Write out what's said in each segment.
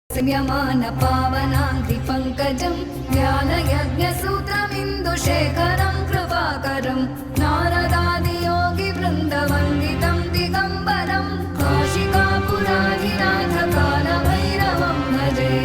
संयमान पावनाङ्घ्रिपङ्कजं ज्ञानयज्ञसूत्रमिन्दुशेखरं कृपाकरं नारदादियोगिवृन्दवन्दितं दिगम्बरं काशिकापुराधिनाथकालभैरवं भजे।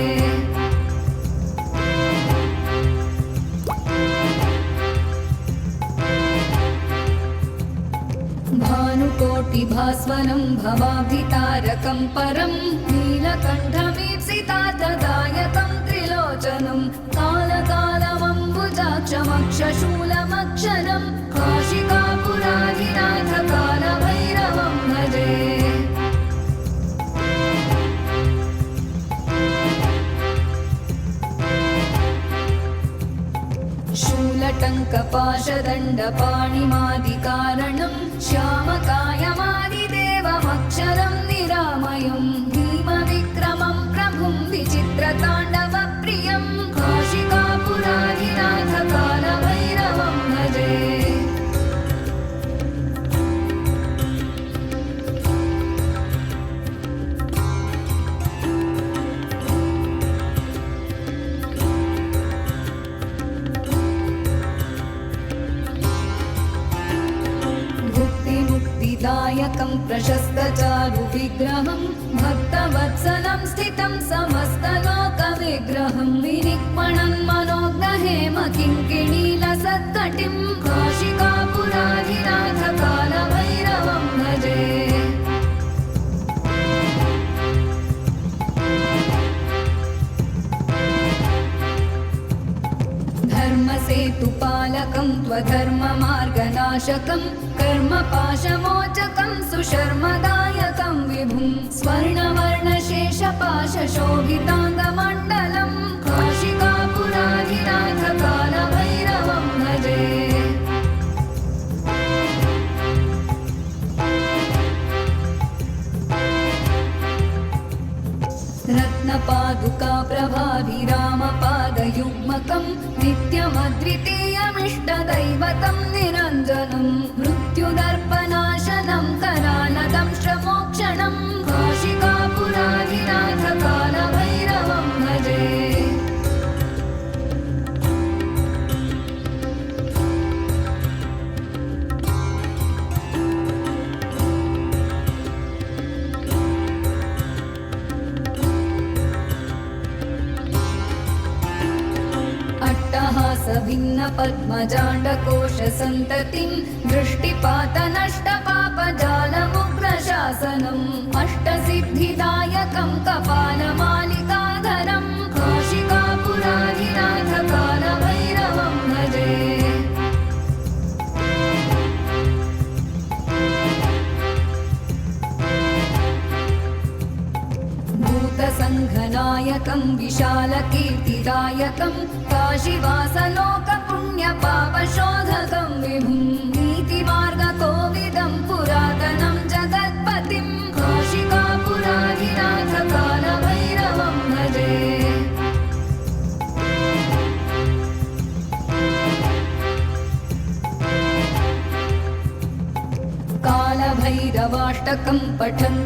भानुकोटिभास्वरं भवाब्धितारकं परं नीलकण्ठमीप्सितार्थदायकं त्रिलोचनं कालकालमम्बुजाक्षमक्षशूलमक्षरं काशिकापुराधिनाथकालभैरवं भजे। शूलटङ्कपाशदण्डपाणिमादिकारणं श्यामकायमादिदेवमक्षरं निरामयं भीमविक्रमं प्रभुं विचित्रताण्डवप्रियं काशिकापुराधिनाथकालभैरवं भजे। दायकं प्रशस्तचारुविग्रहं भक्तवत्सलं स्थितं समस्तलोकविग्रहं विनिक्मणं मनोज्ञहेम किङ्किणीलसत्कटिं काशिकापुराधिनाथकालभैरवं भजे। धर्मसेतुपालकं त्वधर्ममार्गनाशकं कर्मपाशमोचकं सुशर्मदायकं विभुं स्वर्णवर्णशेषपाशशोभिताङ्गमण्डलं काशिकापुराधिनाथकालभैरवं भजे। रत्नपादुकाप्रभाभिरामपादयुग्मकं नित्यमद्वितीयमिष्टदैवतं निरञ्जनं मृत्युदर्पनाशनं करालदंष्ट्रमोक्षणं काशिकापुराधिनाथकालभैरवं भजे। भिन्नपद्मजाण्डकोशसन्ततिं दृष्टिपातनष्टपापजालमुग्रशासनम् अष्टसिद्धिदायकं कपालमालिकाधरं काशिकापुराधिनाथकालभैरवं भजे। भूतसङ्घनायकं विशालकीर्तिदायकं काशीवासलोकपुण्यपापशोधकं विभुं नीतिमार्गकोविदं पुरातनं जगत्पतिं काशिकापुराधिनाथकालभैरवं भजे। कालभैरवाष्टकं पठन्